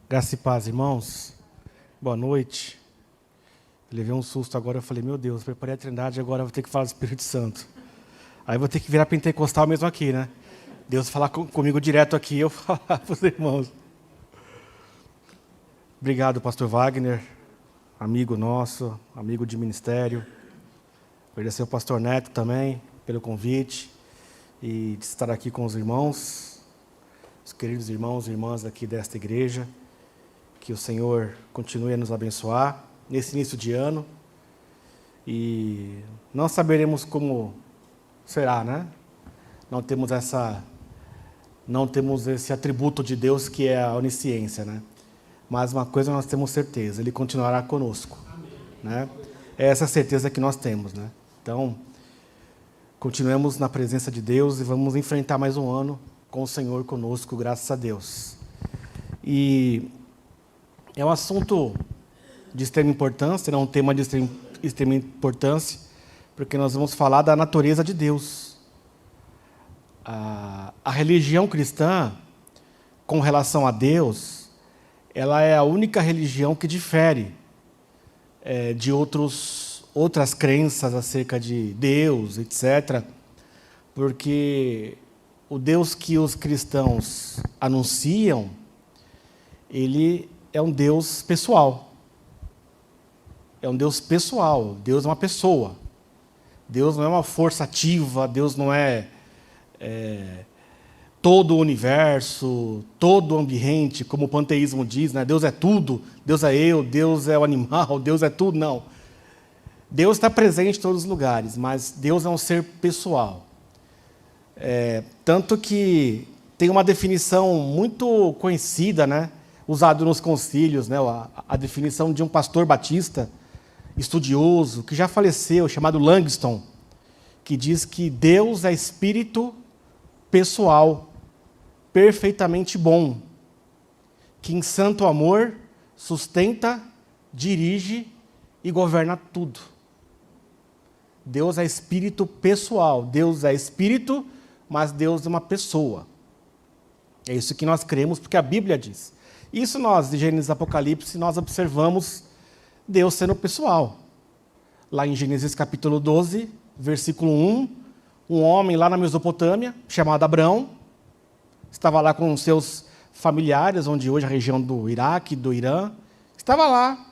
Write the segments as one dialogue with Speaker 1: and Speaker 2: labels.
Speaker 1: Graça e paz, irmãos. Boa noite. Eu levei um susto agora, eu falei, meu Deus, preparei a Trindade, agora eu vou ter que falar do Espírito Santo. Aí eu vou ter que virar pentecostal mesmo aqui, né? Deus falar comigo direto aqui, eu falar para os irmãos. Obrigado, pastor Wagner, amigo nosso, amigo de ministério. Agradecer ao pastor Neto também pelo convite e de estar aqui com os irmãos, os queridos irmãos e irmãs aqui desta igreja. Que o Senhor continue a nos abençoar nesse início de ano. E não saberemos como será, né? Não temos esse atributo de Deus que é a onisciência, né? Mas uma coisa nós temos certeza, Ele continuará conosco, né? É essa certeza que nós temos, né? Então, continuemos na presença de Deus e vamos enfrentar mais um ano com o Senhor conosco, graças a Deus. E é um assunto de extrema importância, é um tema de extrema importância, porque nós vamos falar da natureza de Deus. A religião cristã, com relação a Deus, ela é a única religião que difere de outras crenças acerca de Deus, etc., porque o Deus que os cristãos anunciam, ele é um Deus pessoal. É um Deus pessoal. Deus é uma pessoa. Deus não é uma força ativa. Deus não é todo o universo, todo o ambiente, como o panteísmo diz, né? Deus é tudo. Deus é eu, Deus é o animal, Deus é tudo. Não. Deus está presente em todos os lugares, mas Deus é um ser pessoal. Tanto que tem uma definição muito conhecida, né? Usado nos concílios, né, a definição de um pastor batista, estudioso, que já faleceu, chamado Langston, que diz que Deus é espírito pessoal, perfeitamente bom, que em santo amor sustenta, dirige e governa tudo. Deus é espírito pessoal, Deus é espírito, mas Deus é uma pessoa. É isso que nós cremos, porque a Bíblia diz. Isso nós, de Gênesis e Apocalipse, nós observamos Deus sendo pessoal. Lá em Gênesis capítulo 12, versículo 1, um homem lá na Mesopotâmia, chamado Abrão, estava lá com seus familiares, onde hoje é a região do Iraque, do Irã, estava lá,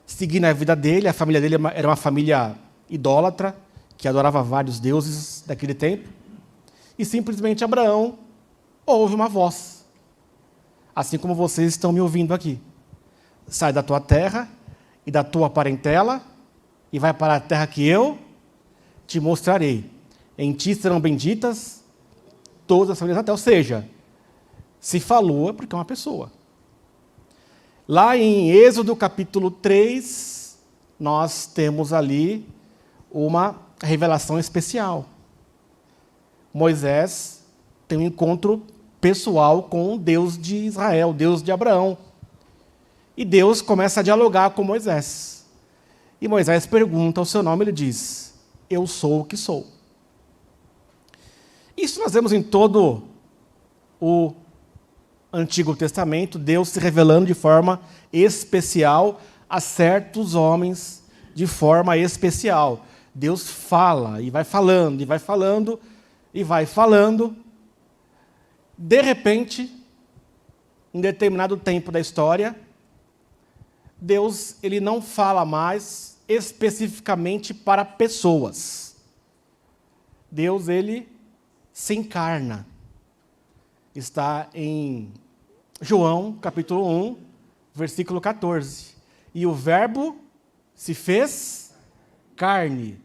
Speaker 1: seguindo a vida dele. A família dele era uma família idólatra, que adorava vários deuses daquele tempo, e simplesmente Abraão ouve uma voz. Assim como vocês estão me ouvindo aqui. Sai da tua terra e da tua parentela e vai para a terra que eu te mostrarei. Em ti serão benditas todas as famílias da terra. Ou seja, se falou é porque é uma pessoa. Lá em Êxodo capítulo 3, nós temos ali uma revelação especial. Moisés tem um encontro pessoal com o Deus de Israel, Deus de Abraão. E Deus começa a dialogar com Moisés. E Moisés pergunta o seu nome, ele diz, eu sou o que sou. Isso nós vemos em todo o Antigo Testamento, Deus se revelando de forma especial a certos homens de forma especial. Deus fala, e vai falando, e vai falando, e vai falando. De repente, em determinado tempo da história, Deus ele não fala mais especificamente para pessoas. Deus ele se encarna. Está em João, capítulo 1, versículo 14. E o Verbo se fez carne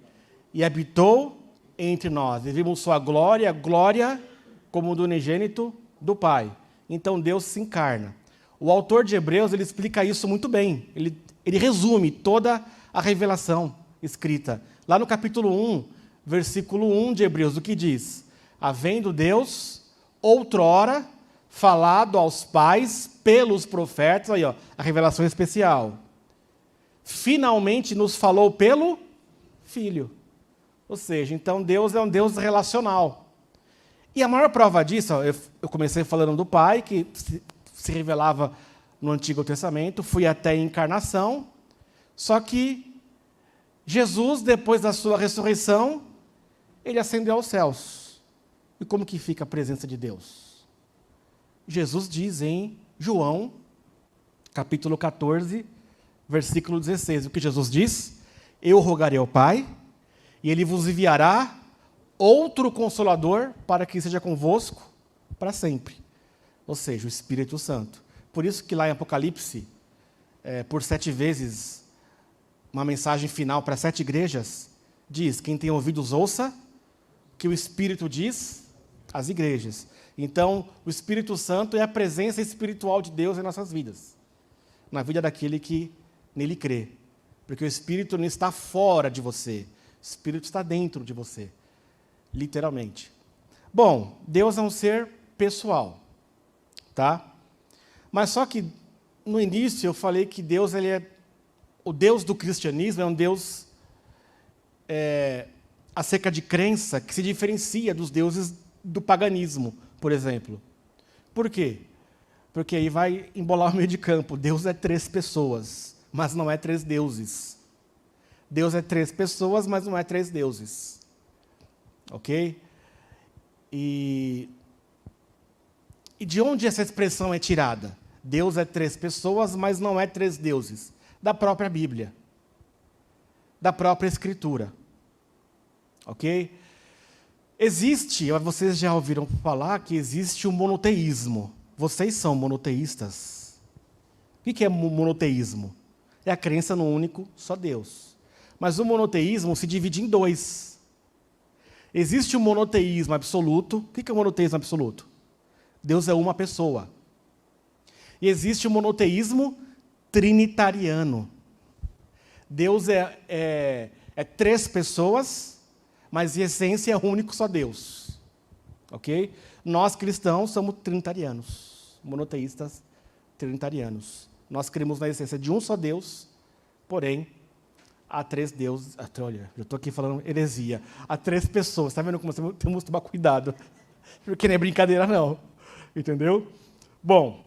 Speaker 1: e habitou entre nós. E vimos sua glória, glória como do unigênito do Pai. Então Deus se encarna. O autor de Hebreus ele explica isso muito bem. Ele resume toda a revelação escrita. Lá no capítulo 1, versículo 1 de Hebreus, o que diz? Havendo Deus, outrora, falado aos pais pelos profetas, aí, a revelação especial. Finalmente nos falou pelo Filho. Ou seja, então Deus é um Deus relacional. E a maior prova disso, eu comecei falando do Pai, que se revelava no Antigo Testamento, fui até a encarnação, só que Jesus, depois da sua ressurreição, ele ascendeu aos céus. E como que fica a presença de Deus? Jesus diz em João, capítulo 14, versículo 16, o que Jesus diz? Eu rogarei ao Pai, e Ele vos enviará outro Consolador para que seja convosco para sempre. Ou seja, o Espírito Santo. Por isso que lá em Apocalipse, por 7 vezes, uma mensagem final para 7 igrejas, diz, quem tem ouvidos ouça, que o Espírito diz às igrejas. Então, o Espírito Santo é a presença espiritual de Deus em nossas vidas. Na vida daquele que nele crê. Porque o Espírito não está fora de você. O Espírito está dentro de você. Literalmente. Bom, Deus é um ser pessoal. Tá? Mas só que, no início, eu falei que Deus, ele é... O Deus do cristianismo é um Deus acerca de crença que se diferencia dos deuses do paganismo, por exemplo. Por quê? Porque aí vai embolar o meio de campo. Deus é 3 pessoas, mas não é 3 deuses. Deus é 3 pessoas, mas não é 3 deuses. Ok? E de onde essa expressão é tirada? Deus é 3 pessoas, mas não é 3 deuses. Da própria Bíblia. Da própria Escritura. Ok? Existe, vocês já ouviram falar que existe o monoteísmo. Vocês são monoteístas. O que é monoteísmo? É a crença no único, só Deus. Mas o monoteísmo se divide em 2. Existe o monoteísmo absoluto. O que é o monoteísmo absoluto? Deus é uma pessoa. E existe o monoteísmo trinitariano. Deus é 3 pessoas, mas em essência é único, só Deus. Ok? Nós cristãos somos trinitarianos, monoteístas trinitarianos. Nós cremos na essência de um só Deus, porém, há 3 deuses. Olha, eu estou aqui falando heresia. Há 3 pessoas. Está vendo como temos que tomar cuidado? Porque não é brincadeira, não. Entendeu? Bom,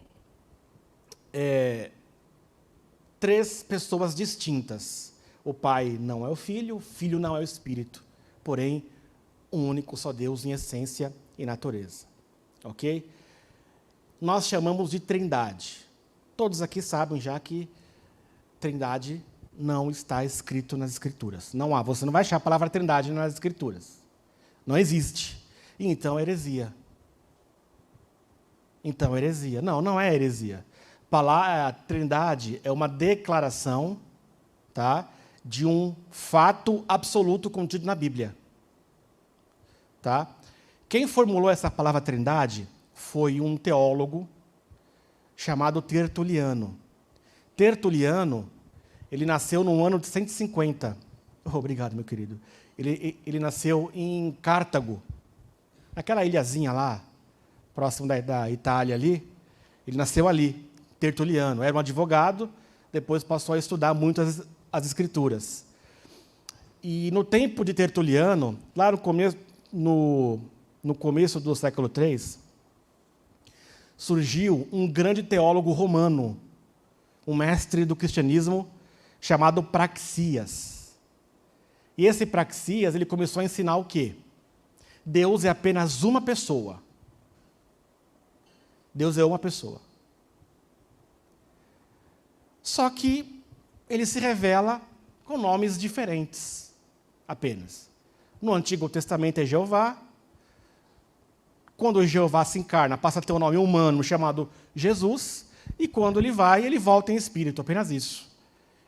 Speaker 1: 3 pessoas distintas. O Pai não é o Filho não é o Espírito. Porém, um único só Deus em essência e natureza. Ok? Nós chamamos de Trindade. Todos aqui sabem já que Trindade não está escrito nas Escrituras. Não há. Você não vai achar a palavra Trindade nas Escrituras. Não existe. E então é heresia. Então, heresia. Não, não é heresia. A Trindade é uma declaração, tá, de um fato absoluto contido na Bíblia. Tá? Quem formulou essa palavra Trindade foi um teólogo chamado Tertuliano. Tertuliano, ele nasceu no ano de 150. Obrigado, meu querido. Ele nasceu em Cartago, naquela ilhazinha lá, próximo da Itália ali. Ele nasceu ali, Tertuliano. Era um advogado, depois passou a estudar muito as Escrituras. E no tempo de Tertuliano, lá no começo do século III, surgiu um grande teólogo romano, um mestre do cristianismo, chamado Praxeas. E esse Praxeas, ele começou a ensinar o quê? Deus é apenas uma pessoa. Deus é uma pessoa. Só que ele se revela com nomes diferentes, apenas. No Antigo Testamento é Jeová. Quando Jeová se encarna, passa a ter um nome humano chamado Jesus. E quando ele vai, ele volta em espírito, apenas isso.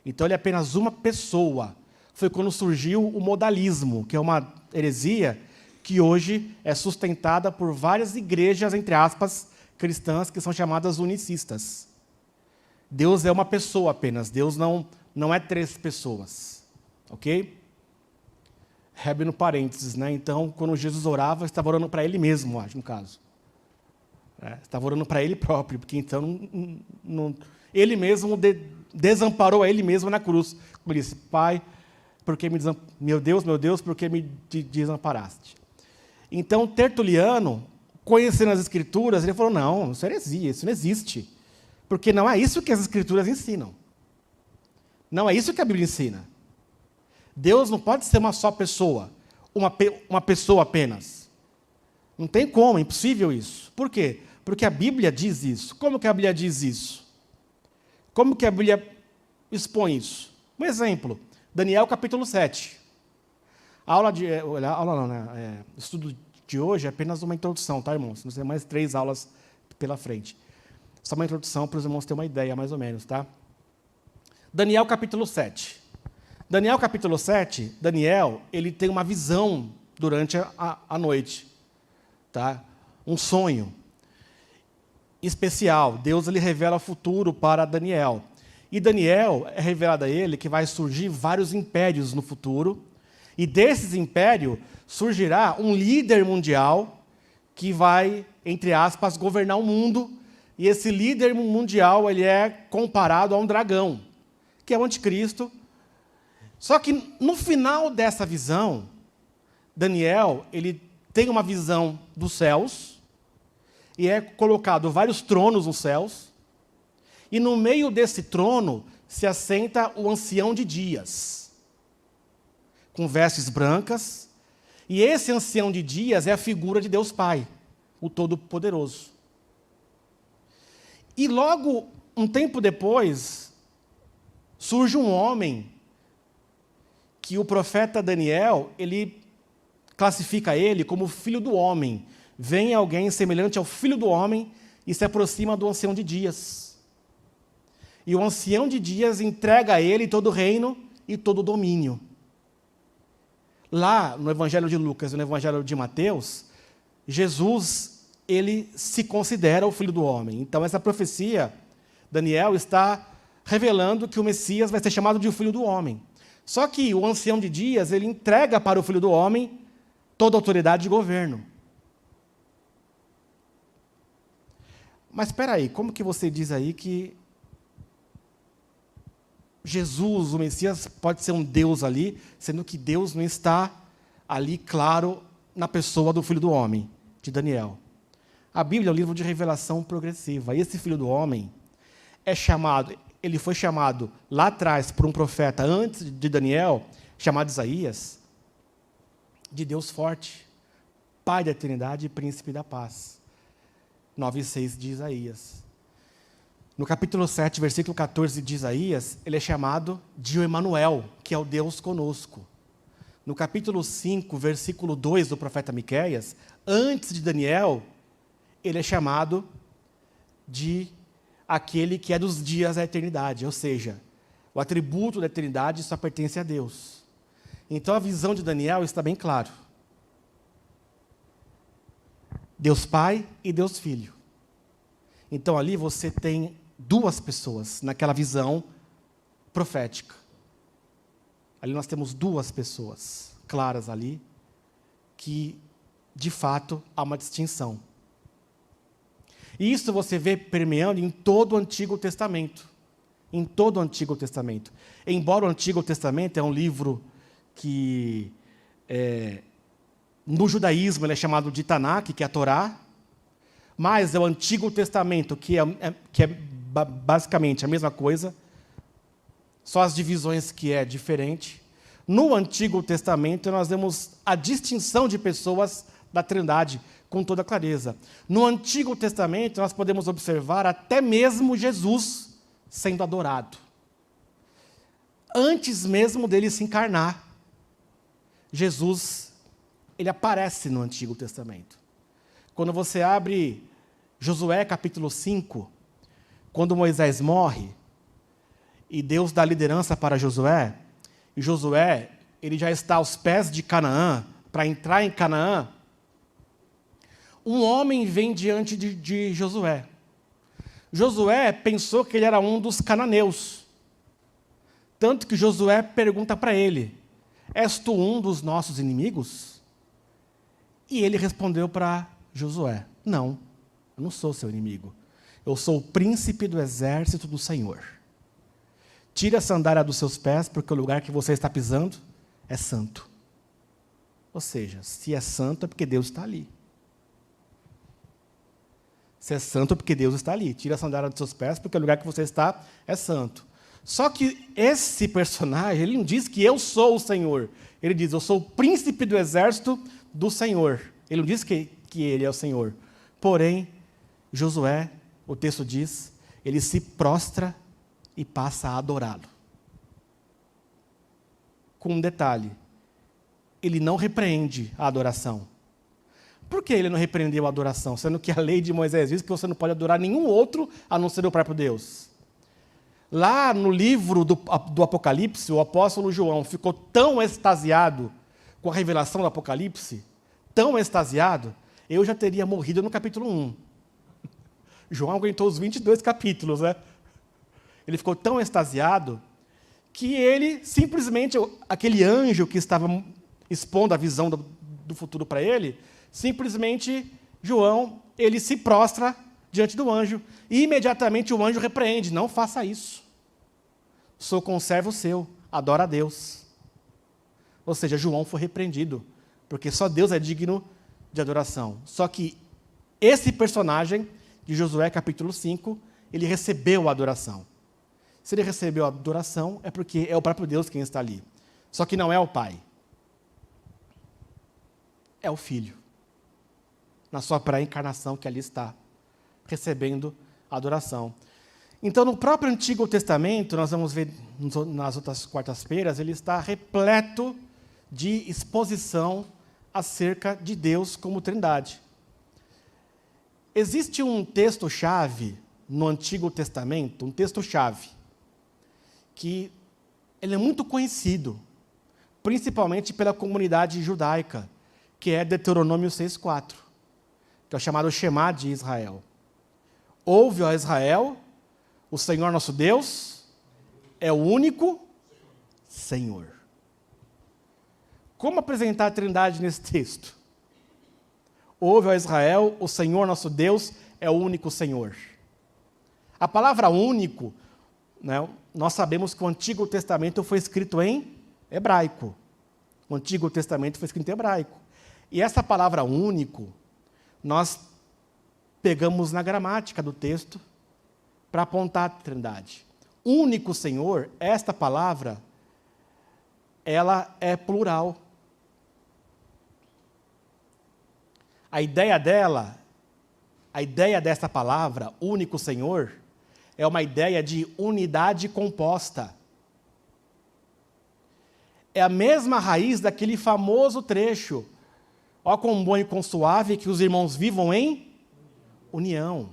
Speaker 1: Então ele é apenas uma pessoa. Foi quando surgiu o modalismo, que é uma heresia que hoje é sustentada por várias igrejas, entre aspas, cristãs, que são chamadas unicistas. Deus é uma pessoa apenas. Deus não é 3 pessoas. Ok? Rebe no parênteses, né? Então, quando Jesus orava, estava orando para ele mesmo, acho, no caso. Estava orando para ele próprio, porque então ele mesmo desamparou a ele mesmo na cruz. Ele disse, Pai, meu Deus, por que me desamparaste? Então, Tertuliano, conhecendo as Escrituras, ele falou, não, isso é heresia, isso não existe. Porque não é isso que as Escrituras ensinam. Não é isso que a Bíblia ensina. Deus não pode ser uma só pessoa, uma pessoa apenas. Não tem como, é impossível isso. Por quê? Porque a Bíblia diz isso. Como que a Bíblia diz isso? Como que a Bíblia expõe isso? Um exemplo, Daniel capítulo 7. O estudo de hoje é apenas uma introdução, tá, irmãos? Não tem mais 3 aulas pela frente. Só uma introdução para os irmãos terem uma ideia, mais ou menos, tá? Daniel capítulo 7. Daniel capítulo 7, Daniel, ele tem uma visão durante a noite, tá? Um sonho especial. Deus ele revela o futuro para Daniel. E Daniel, é revelado a ele que vai surgir vários impérios no futuro, e desses impérios surgirá um líder mundial que vai, entre aspas, governar o mundo, e esse líder mundial ele é comparado a um dragão, que é o anticristo. Só que no final dessa visão, Daniel ele tem uma visão dos céus, e é colocado vários tronos nos céus, e no meio desse trono se assenta o ancião de dias, com vestes brancas, e esse ancião de dias é a figura de Deus Pai, o Todo-Poderoso. E logo, um tempo depois, surge um homem que o profeta Daniel, ele classifica ele como filho do homem. Vem alguém semelhante ao filho do homem e se aproxima do ancião de dias. E o ancião de dias entrega a ele todo o reino e todo o domínio. Lá no Evangelho de Lucas e no Evangelho de Mateus, Jesus, ele se considera o filho do homem. Então essa profecia, Daniel está revelando que o Messias vai ser chamado de o filho do homem. Só que o ancião de dias, ele entrega para o filho do homem toda a autoridade de governo. Mas espera aí, como que você diz aí que Jesus, o Messias, pode ser um Deus ali, sendo que Deus não está ali, claro, na pessoa do Filho do Homem, de Daniel? A Bíblia é um livro de revelação progressiva. E esse Filho do Homem ele foi chamado lá atrás por um profeta antes de Daniel, chamado Isaías, de Deus forte, Pai da eternidade e Príncipe da paz. 9:6 de Isaías. No capítulo 7, versículo 14 de Isaías, ele é chamado de Emanuel, que é o Deus conosco. No capítulo 5, versículo 2 do profeta Miqueias, antes de Daniel, ele é chamado de aquele que é dos dias da eternidade, ou seja, o atributo da eternidade só pertence a Deus. Então a visão de Daniel está bem claro. Deus Pai e Deus Filho. Então ali você tem 2 pessoas naquela visão profética. Ali nós temos 2 pessoas claras ali, que de fato há uma distinção. E isso você vê permeando em todo o Antigo Testamento. Em todo o Antigo Testamento. Embora o Antigo Testamento é um livro que, no judaísmo, ele é chamado de Tanakh, que é a Torá, mas é o Antigo Testamento, que é basicamente a mesma coisa, só as divisões que é diferente. No Antigo Testamento, nós vemos a distinção de pessoas da Trindade com toda clareza. No Antigo Testamento, nós podemos observar até mesmo Jesus sendo adorado. Antes mesmo dele se encarnar, Jesus, ele aparece no Antigo Testamento. Quando você abre Josué capítulo 5, quando Moisés morre, e Deus dá liderança para Josué, e Josué, ele já está aos pés de Canaã, para entrar em Canaã, um homem vem diante de Josué. Josué pensou que ele era um dos cananeus. Tanto que Josué pergunta para ele, és tu um dos nossos inimigos? E ele respondeu para Josué, não, eu não sou seu inimigo. Eu sou o príncipe do exército do Senhor. Tira a sandália dos seus pés, porque o lugar que você está pisando é santo. Ou seja, se é santo é porque Deus está ali. Você é santo porque Deus está ali. Tira a sandália dos seus pés, porque o lugar que você está é santo. Só que esse personagem, ele não diz que eu sou o Senhor. Ele diz, eu sou o príncipe do exército do Senhor. Ele não diz que ele é o Senhor. Porém, Josué, o texto diz, ele se prostra e passa a adorá-lo. Com um detalhe, ele não repreende a adoração. Por que ele não repreendeu a adoração? Sendo que a lei de Moisés diz que você não pode adorar nenhum outro a não ser o próprio Deus. Lá no livro do Apocalipse, o apóstolo João ficou tão extasiado com a revelação do Apocalipse, tão extasiado, eu já teria morrido no capítulo 1. João aguentou os 22 capítulos, né? Ele ficou tão extasiado que ele simplesmente, aquele anjo que estava expondo a visão do futuro para ele, simplesmente, João, ele se prostra diante do anjo, e imediatamente o anjo repreende, não faça isso. Sou conservo seu, adora a Deus. Ou seja, João foi repreendido, porque só Deus é digno de adoração. Só que esse personagem, de Josué capítulo 5, ele recebeu a adoração. Se ele recebeu a adoração, é porque é o próprio Deus quem está ali. Só que não é o Pai. É o Filho. Na sua pré-encarnação que ali está, recebendo a adoração. Então, no próprio Antigo Testamento, nós vamos ver nas outras quartas-feiras, ele está repleto de exposição acerca de Deus como Trindade. Existe um texto-chave no Antigo Testamento, um texto-chave, que ele é muito conhecido, principalmente pela comunidade judaica, que é Deuteronômio 6,4, que é o chamado Shema de Israel. Ouve, ó Israel, o Senhor nosso Deus é o único Senhor. Como apresentar a Trindade nesse texto? Ouve, ó Israel, o Senhor nosso Deus é o único Senhor. A palavra único, né, nós sabemos que o Antigo Testamento foi escrito em hebraico. O Antigo Testamento foi escrito em hebraico. E essa palavra único, nós pegamos na gramática do texto para apontar a Trindade. Único Senhor, esta palavra, ela é plural. A ideia dessa palavra, único Senhor, é uma ideia de unidade composta. É a mesma raiz daquele famoso trecho. Ó, quão bom e quão suave que os irmãos vivam em união.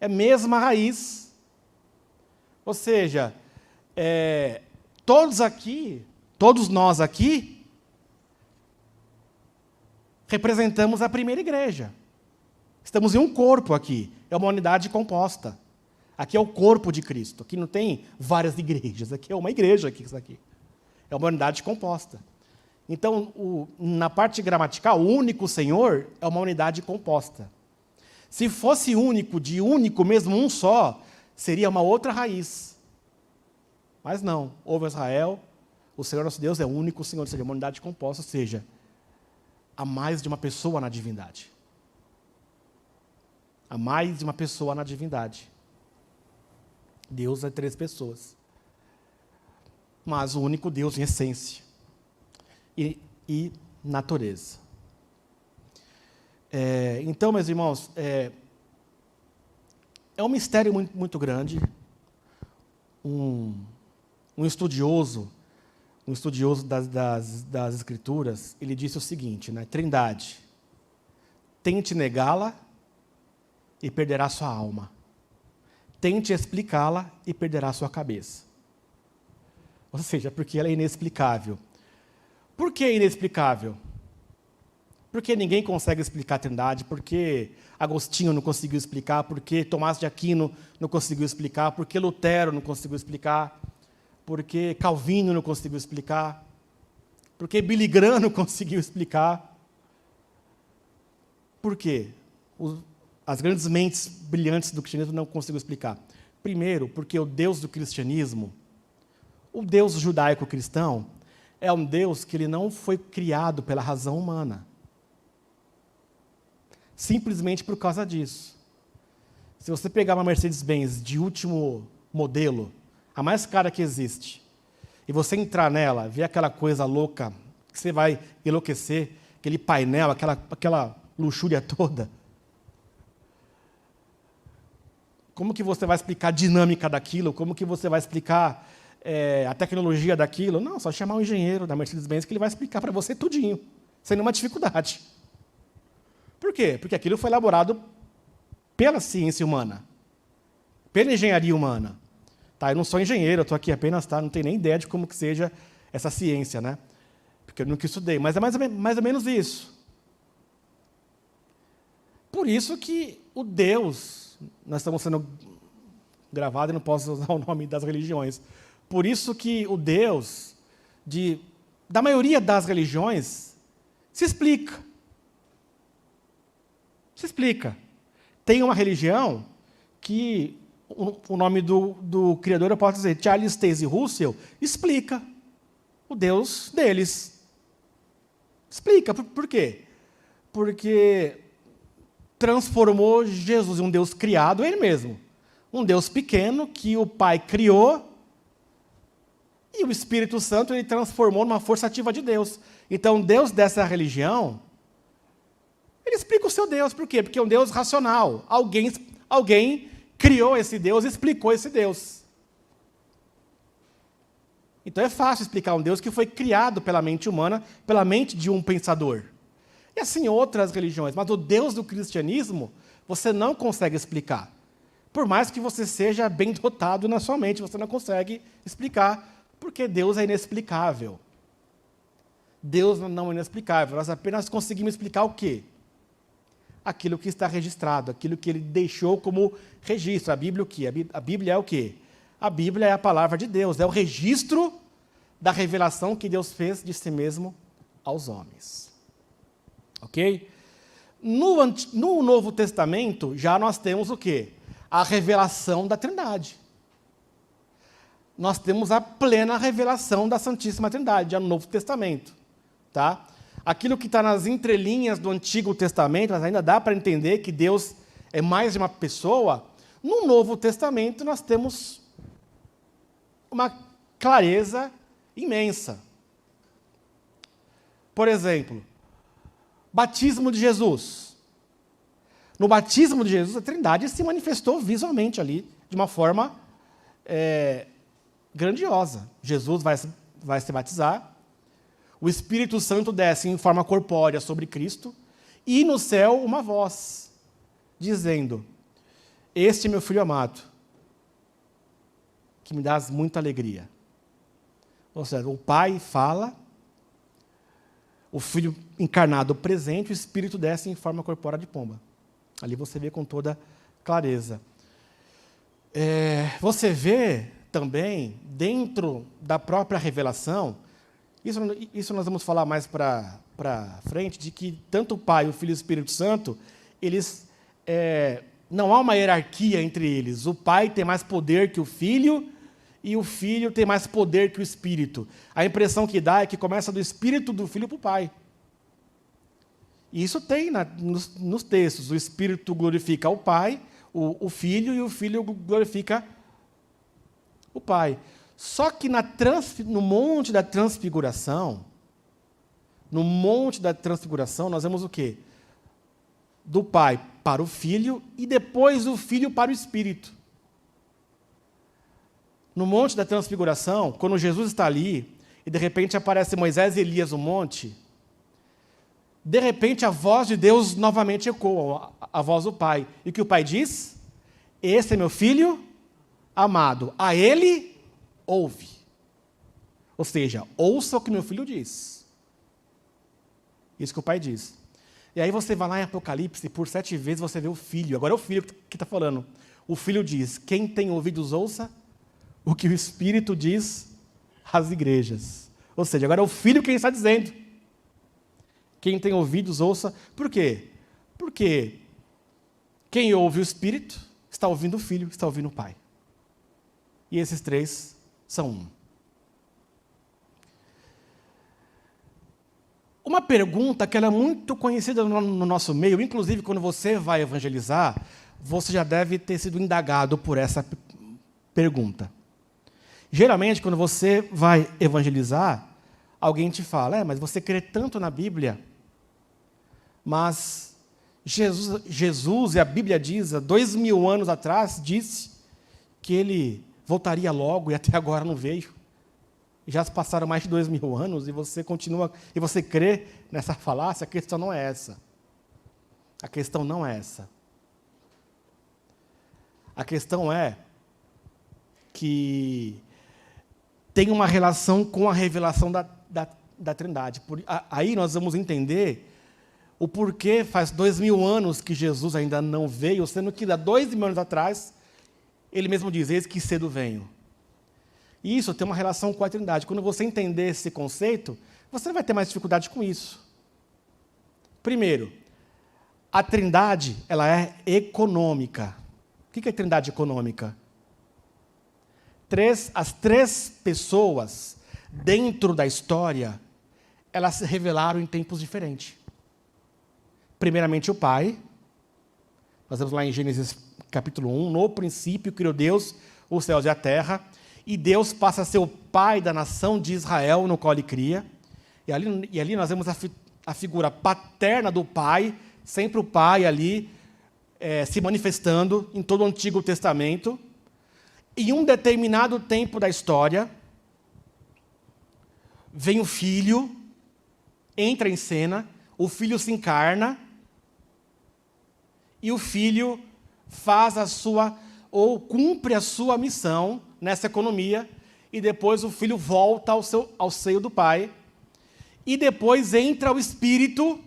Speaker 1: É a mesma raiz. Ou seja, todos nós aqui, representamos a primeira igreja. Estamos em um corpo aqui. É uma unidade composta. Aqui é o corpo de Cristo. Aqui não tem várias igrejas. Aqui é uma igreja. Aqui. É uma unidade composta. Então, na parte gramatical, o único Senhor é uma unidade composta. Se fosse único, de único mesmo, um só, seria uma outra raiz. Mas não. Ouve Israel, o Senhor nosso Deus é o único Senhor, ou seja, uma unidade composta, ou seja, há mais de uma pessoa na divindade. Há mais de uma pessoa na divindade. Deus é 3 pessoas. Mas o único Deus em essência e natureza. Então, meus irmãos, é um mistério muito, muito grande. Um estudioso das Escrituras, ele disse o seguinte, né? Trindade, tente negá-la e perderá sua alma. Tente explicá-la e perderá sua cabeça. Ou seja, porque ela é inexplicável. Por que inexplicável? Porque ninguém consegue explicar a Trindade, porque Agostinho não conseguiu explicar, porque Tomás de Aquino não conseguiu explicar, porque Lutero não conseguiu explicar, porque Calvino não conseguiu explicar, porque Billy Graham não conseguiu explicar. Por quê? As grandes mentes brilhantes do cristianismo não conseguiram explicar. Primeiro, porque o Deus do cristianismo, o Deus judaico-cristão, é um Deus que ele não foi criado pela razão humana. Simplesmente por causa disso. Se você pegar uma Mercedes-Benz de último modelo, a mais cara que existe, e você entrar nela, ver aquela coisa louca, que você vai enlouquecer, aquele painel, aquela luxúria toda, como que você vai explicar a dinâmica daquilo? Como que você vai explicar a tecnologia daquilo? Não, só chamar um engenheiro da Mercedes-Benz que ele vai explicar para você tudinho, sem nenhuma dificuldade. Por quê? Porque aquilo foi elaborado pela ciência humana, pela engenharia humana. Tá, eu não sou engenheiro, eu estou aqui apenas, não tenho nem ideia de como que seja essa ciência, né? Porque eu nunca estudei, mas é mais ou menos isso. Por isso que o Deus, nós estamos sendo gravados, e não posso usar o nome das religiões, por isso que o Deus da maioria das religiões se explica. Se explica. Tem uma religião que o nome do criador, eu posso dizer, Charles Taze Russell, explica o Deus deles. Explica. Por quê? Porque transformou Jesus em um Deus criado ele mesmo. Um Deus pequeno que o Pai criou e o Espírito Santo ele transformou numa força ativa de Deus. Então, Deus dessa religião, ele explica o seu Deus. Por quê? Porque é um Deus racional. Alguém criou esse Deus e explicou esse Deus. Então é fácil explicar um Deus que foi criado pela mente humana, pela mente de um pensador. E assim outras religiões. Mas o Deus do cristianismo, você não consegue explicar. Por mais que você seja bem dotado na sua mente, você não consegue explicar, porque Deus é inexplicável. Deus não é inexplicável. Nós apenas conseguimos explicar o quê? Aquilo que está registrado, aquilo que ele deixou como registro. A Bíblia o quê? A Bíblia é o quê? A Bíblia é a palavra de Deus, é o registro da revelação que Deus fez de si mesmo aos homens. Ok? No Novo Testamento, já nós temos o quê? A revelação da Trindade. Nós temos a plena revelação da Santíssima Trindade, já no Novo Testamento. Tá? Aquilo que está nas entrelinhas do Antigo Testamento, mas ainda dá para entender que Deus é mais de uma pessoa. No Novo Testamento, nós temos uma clareza imensa. Por exemplo, batismo de Jesus. No batismo de Jesus, a Trindade se manifestou visualmente ali, de uma forma grandiosa. Jesus vai se batizar, o Espírito Santo desce em forma corpórea sobre Cristo, e no céu uma voz, dizendo, este é meu Filho amado, que me dá muita alegria. Ou seja, o Pai fala, o Filho encarnado presente, o Espírito desce em forma corpórea de pomba. Ali você vê com toda clareza. Você vê também, dentro da própria revelação, isso nós vamos falar mais para frente, de que tanto o Pai, o Filho e o Espírito Santo, eles, não há uma hierarquia entre eles. O Pai tem mais poder que o Filho, e o Filho tem mais poder que o Espírito. A impressão que dá é que começa do Espírito do Filho para o Pai. E isso tem nos textos. O Espírito glorifica o Pai, o Filho, e o Filho glorifica o Pai. Só que no Monte da Transfiguração, nós vemos o quê? Do Pai para o Filho e depois do Filho para o Espírito. No Monte da Transfiguração, quando Jesus está ali, e de repente aparece Moisés e Elias no monte, de repente a voz de Deus novamente ecoa, a voz do Pai. E o que o Pai diz? Esse é meu Filho amado, a Ele ouve. Ou seja, ouça o que meu Filho diz. Isso que o Pai diz. E aí você vai lá em Apocalipse, por 7 vezes você vê o Filho. Agora é o Filho que está falando. O Filho diz, quem tem ouvidos ouça o que o Espírito diz às igrejas. Ou seja, agora é o Filho quem está dizendo. Quem tem ouvidos ouça. Por quê? Porque quem ouve o Espírito está ouvindo o Filho, está ouvindo o Pai. E esses três são um. Uma pergunta que ela é muito conhecida no nosso meio, inclusive quando você vai evangelizar, você já deve ter sido indagado por essa pergunta. Geralmente, quando você vai evangelizar, alguém te fala, mas você crê tanto na Bíblia, mas Jesus, e a Bíblia diz, há 2000 anos atrás, disse que ele voltaria logo e até agora não veio. Já se passaram mais de 2000 anos e você continua, e você crê nessa falácia. A questão não é essa. A questão não é essa. A questão é que tem uma relação com a revelação da Trindade. Aí nós vamos entender o porquê faz 2000 anos que Jesus ainda não veio, sendo que há 2000 anos atrás, ele mesmo diz, eis que cedo venho. E isso tem uma relação com a Trindade. Quando você entender esse conceito, você não vai ter mais dificuldade com isso. Primeiro, a Trindade, ela é econômica. O que é Trindade econômica? As três pessoas dentro da história, elas se revelaram em tempos diferentes. Primeiramente o Pai, nós vemos lá em Gênesis capítulo 1, no princípio criou Deus os céus e a terra, e Deus passa a ser o Pai da nação de Israel, no qual ele cria, e ali nós vemos a figura paterna do Pai, sempre o Pai ali se manifestando em todo o Antigo Testamento. Em um determinado tempo da história, vem o Filho, entra em cena, o Filho se encarna, e o Filho cumpre a sua missão nessa economia, e depois o Filho volta ao seio do Pai, e depois entra o Espírito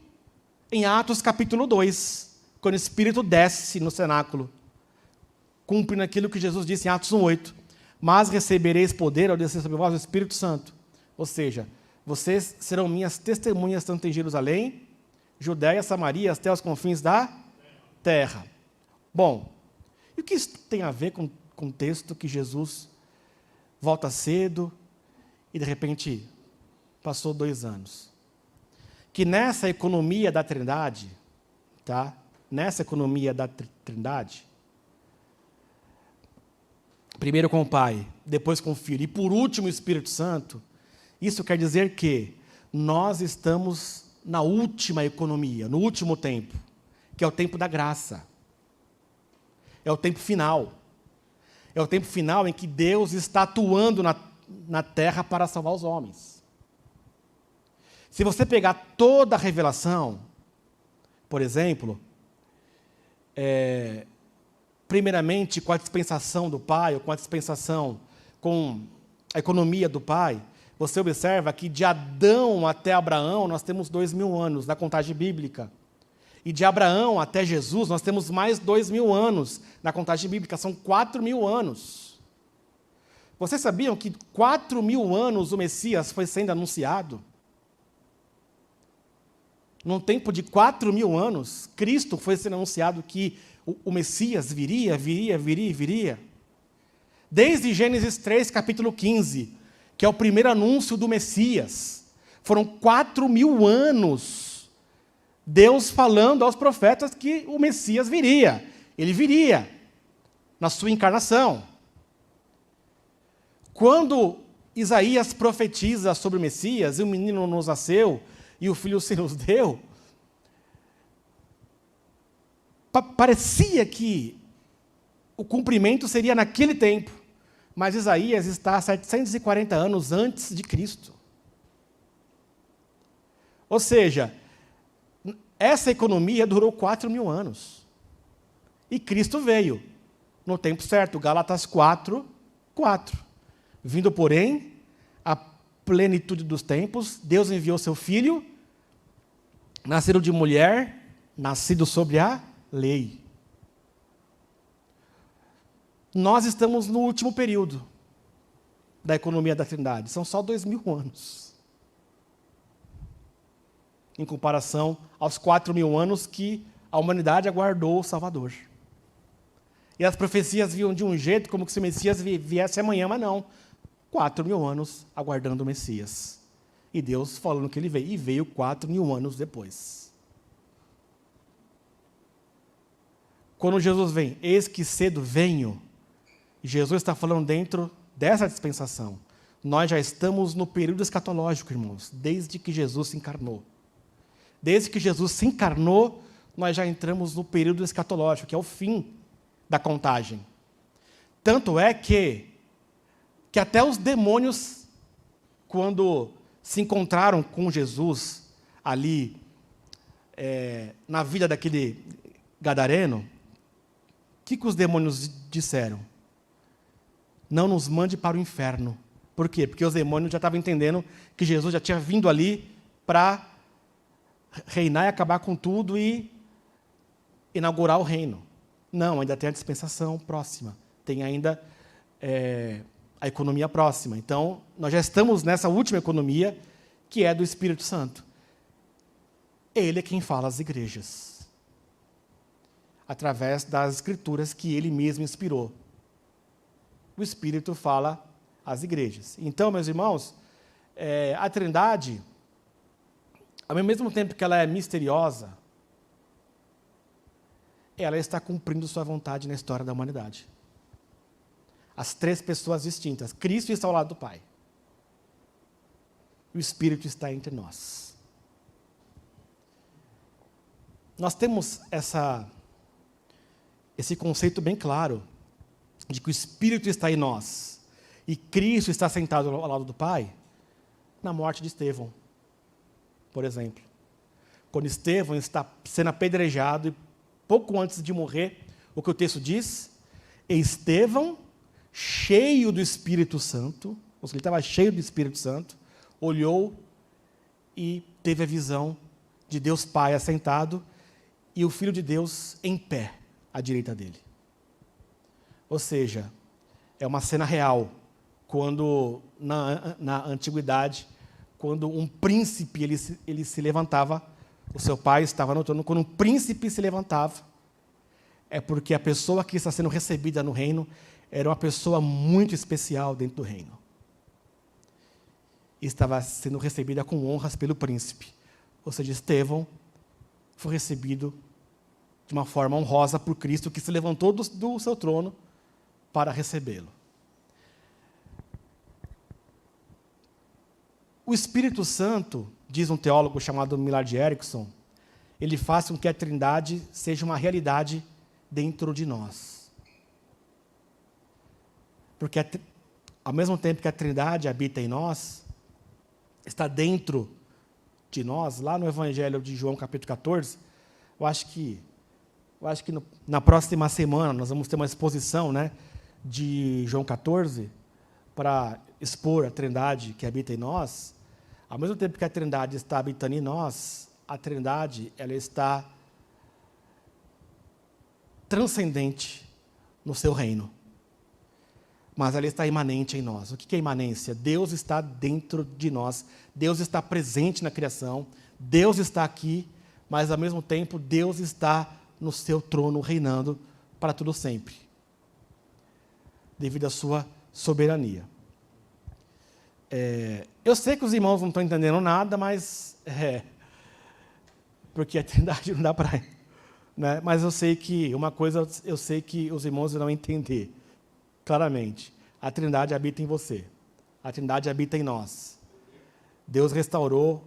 Speaker 1: em Atos capítulo 2, quando o Espírito desce no cenáculo, cumprindo aquilo que Jesus disse em Atos 1:8. Mas recebereis poder ao descer sobre vós o Espírito Santo. Ou seja, vocês serão minhas testemunhas tanto em Jerusalém, Judéia, Samaria, até os confins da terra. Bom, e o que isso tem a ver com o texto que Jesus volta cedo e, de repente, passou 2 anos? Que nessa economia da Trindade, tá? Nessa economia da Trindade, primeiro com o Pai, depois com o Filho, e por último o Espírito Santo, isso quer dizer que nós estamos na última economia, no último tempo, que é o tempo da graça. É o tempo final. É o tempo final em que Deus está atuando na terra para salvar os homens. Se você pegar toda a revelação, por exemplo, primeiramente com a dispensação do Pai, ou com a dispensação com a economia do Pai, você observa que de Adão até Abraão nós temos 2000 anos na contagem bíblica. E de Abraão até Jesus nós temos mais 2000 anos na contagem bíblica, são 4000 anos. Vocês sabiam que 4000 anos o Messias foi sendo anunciado? Num tempo de 4000 anos, Cristo foi sendo anunciado que o Messias viria. Desde Gênesis 3, capítulo 15, que é o primeiro anúncio do Messias. Foram 4000 anos Deus falando aos profetas que o Messias viria. Ele viria na sua encarnação. Quando Isaías profetiza sobre o Messias, e o menino nos nasceu, e o filho se nos deu, parecia que o cumprimento seria naquele tempo, mas Isaías está 740 anos antes de Cristo. Ou seja, essa economia durou 4000 anos. E Cristo veio no tempo certo, Gálatas 4:4. Vindo, porém, a plenitude dos tempos, Deus enviou seu Filho, nascido de mulher, nascido sobre a lei. Nós estamos no último período da economia da Trindade. São só 2000 anos. Em comparação aos 4000 anos que a humanidade aguardou o Salvador. E as profecias viam de um jeito como se o Messias viesse amanhã, mas não. 4000 anos aguardando o Messias. E Deus falando que ele veio. E veio 4000 anos depois. Quando Jesus vem, eis que cedo venho, Jesus está falando dentro dessa dispensação. Nós já estamos no período escatológico, irmãos, desde que Jesus se encarnou. Desde que Jesus se encarnou, nós já entramos no período escatológico, que é o fim da contagem. Tanto é que até os demônios, quando se encontraram com Jesus ali, na vida daquele gadareno, o que os demônios disseram? Não nos mande para o inferno. Por quê? Porque os demônios já estavam entendendo que Jesus já tinha vindo ali para reinar e acabar com tudo e inaugurar o reino. Não, ainda tem a dispensação próxima. Tem ainda a economia próxima. Então, nós já estamos nessa última economia, que é do Espírito Santo. Ele é quem fala às igrejas, através das escrituras que ele mesmo inspirou. O Espírito fala às igrejas. Então, meus irmãos, a Trindade, ao mesmo tempo que ela é misteriosa, ela está cumprindo sua vontade na história da humanidade. As três pessoas distintas. Cristo está ao lado do Pai. O Espírito está entre nós. Nós temos esse conceito bem claro de que o Espírito está em nós e Cristo está sentado ao lado do Pai na morte de Estevão, por exemplo. Quando Estevão está sendo apedrejado e pouco antes de morrer, o que o texto diz? Estevão, cheio do Espírito Santo, ou seja, ele estava cheio do Espírito Santo, olhou e teve a visão de Deus Pai assentado e o Filho de Deus em pé, à direita dele. Ou seja, é uma cena real, quando na antiguidade, quando um príncipe ele se levantava, o seu pai estava no trono, quando um príncipe se levantava, é porque a pessoa que está sendo recebida no reino era uma pessoa muito especial dentro do reino. E estava sendo recebida com honras pelo príncipe. Ou seja, Estevão foi recebido de uma forma honrosa por Cristo, que se levantou do seu trono para recebê-lo. O Espírito Santo, diz um teólogo chamado Millard Erickson, ele faz com que a Trindade seja uma realidade dentro de nós. Porque, ao mesmo tempo que a Trindade habita em nós, está dentro de nós, lá no Evangelho de João, capítulo 14, eu acho que na próxima semana nós vamos ter uma exposição, de João 14, para expor a Trindade que habita em nós. Ao mesmo tempo que a Trindade está habitando em nós, a Trindade ela está transcendente no seu reino. Mas ela está imanente em nós. O que é imanência? Deus está dentro de nós. Deus está presente na criação. Deus está aqui, mas, ao mesmo tempo, Deus está no seu trono, reinando para todo sempre, devido à sua soberania. Eu sei que os irmãos não estão entendendo nada, mas porque a Trindade não dá para... Mas eu sei que os irmãos irão entender claramente. A Trindade habita em você. A Trindade habita em nós. Deus restaurou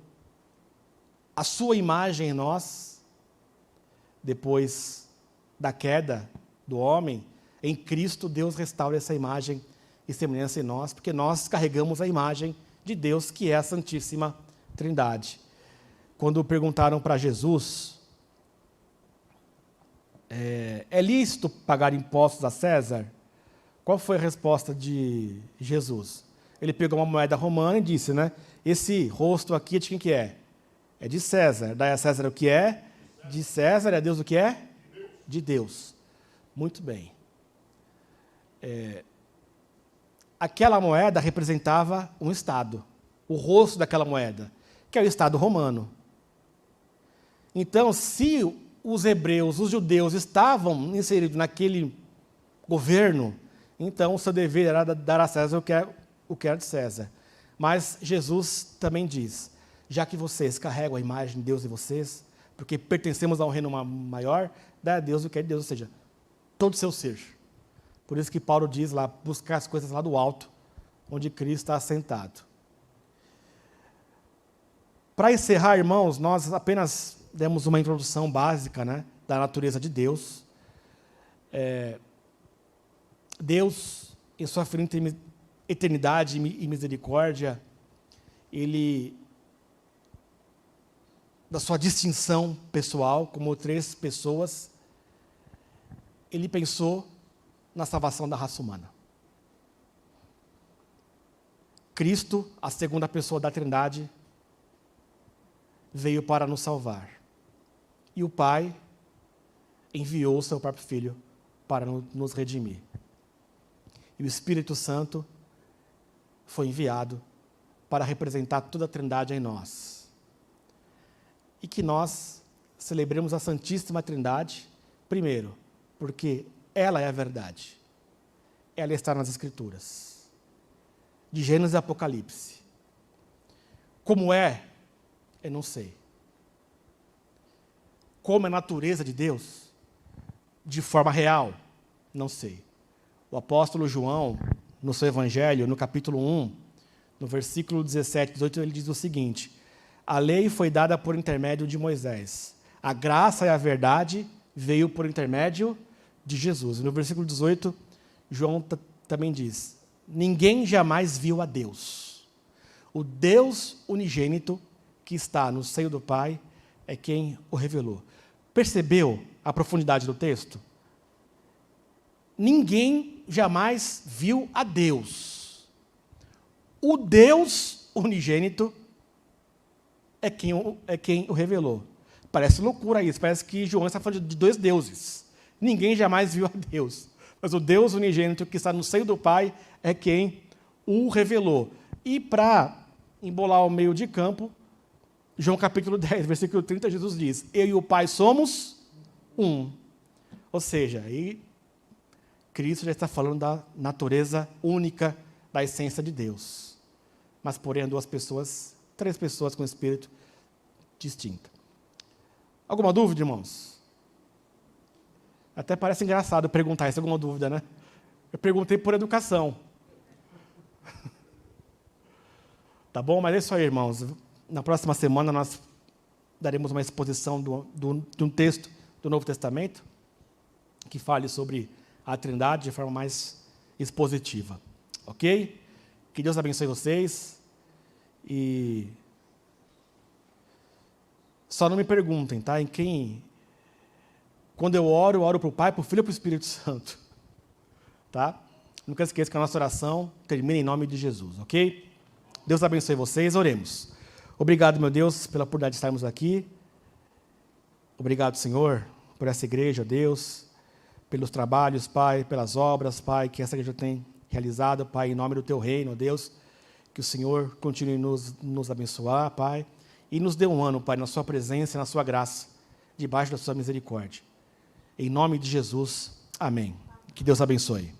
Speaker 1: a sua imagem em nós, depois da queda do homem. Em Cristo, Deus restaura essa imagem e semelhança em nós, porque nós carregamos a imagem de Deus, que é a Santíssima Trindade. Quando perguntaram para Jesus, é lícito pagar impostos a César? Qual foi a resposta de Jesus? Ele pegou uma moeda romana e disse, esse rosto aqui de quem que é? É de César. Dai a César o que é? De César. E a Deus o que é? De Deus. Muito bem. Aquela moeda representava um Estado. O rosto daquela moeda, que é o Estado romano. Então, se os hebreus, os judeus, estavam inseridos naquele governo, então o seu dever era dar a César o que era de César. Mas Jesus também diz, já que vocês carregam a imagem de Deus em vocês, porque pertencemos a um reino maior, dá a Deus o que é de Deus, ou seja, todo o seu ser. Por isso que Paulo diz lá, buscar as coisas lá do alto, onde Cristo está assentado. Para encerrar, irmãos, nós apenas demos uma introdução básica, né, da natureza de Deus. Deus, em sua infinita eternidade e misericórdia, Ele, da sua distinção pessoal, como 3 pessoas, Ele pensou na salvação da raça humana. Cristo, a segunda pessoa da Trindade, veio para nos salvar. E o Pai enviou o seu próprio Filho para nos redimir. E o Espírito Santo foi enviado para representar toda a Trindade em nós. E que nós celebremos a Santíssima Trindade, primeiro, porque ela é a verdade. Ela está nas Escrituras, de Gênesis e Apocalipse. Como é? Eu não sei. Como é a natureza de Deus? De forma real? Não sei. O apóstolo João, no seu Evangelho, no capítulo 1, no versículo 17, 18, ele diz o seguinte: a lei foi dada por intermédio de Moisés. A graça e a verdade veio por intermédio de Jesus. E no versículo 18, João também diz: ninguém jamais viu a Deus. O Deus unigênito que está no seio do Pai é quem o revelou. Percebeu a profundidade do texto? Ninguém jamais viu a Deus. O Deus unigênito é quem o revelou. Parece loucura isso, parece que João está falando de 2 deuses. Ninguém jamais viu a Deus. Mas o Deus unigênito que está no seio do Pai é quem o revelou. E para embolar o meio de campo, João capítulo 10, versículo 30, Jesus diz: eu e o Pai somos um. Ou seja, aí Cristo já está falando da natureza única da essência de Deus. Mas, porém, 2 pessoas, 3 pessoas com espírito distinto. Alguma dúvida, irmãos? Até parece engraçado perguntar isso, alguma dúvida, né? Eu perguntei por educação. Tá bom? Mas é isso aí, irmãos. Na próxima semana nós daremos uma exposição de um texto do Novo Testamento que fale sobre a Trindade de forma mais expositiva. Ok? Que Deus abençoe vocês. E só não me perguntem, tá? Em quem... Quando eu oro para o Pai, para o Filho e para o Espírito Santo. Tá? Nunca esqueça que a nossa oração termina em nome de Jesus, ok? Deus abençoe vocês, oremos. Obrigado, meu Deus, pela oportunidade de estarmos aqui. Obrigado, Senhor, por essa igreja, Deus, pelos trabalhos, Pai, pelas obras, Pai, que essa igreja tem realizado, Pai, em nome do Teu reino, Deus, que o Senhor continue nos abençoar, Pai, e nos dê um ano, Pai, na Sua presença e na Sua graça, debaixo da Sua misericórdia. Em nome de Jesus, amém. Que Deus abençoe.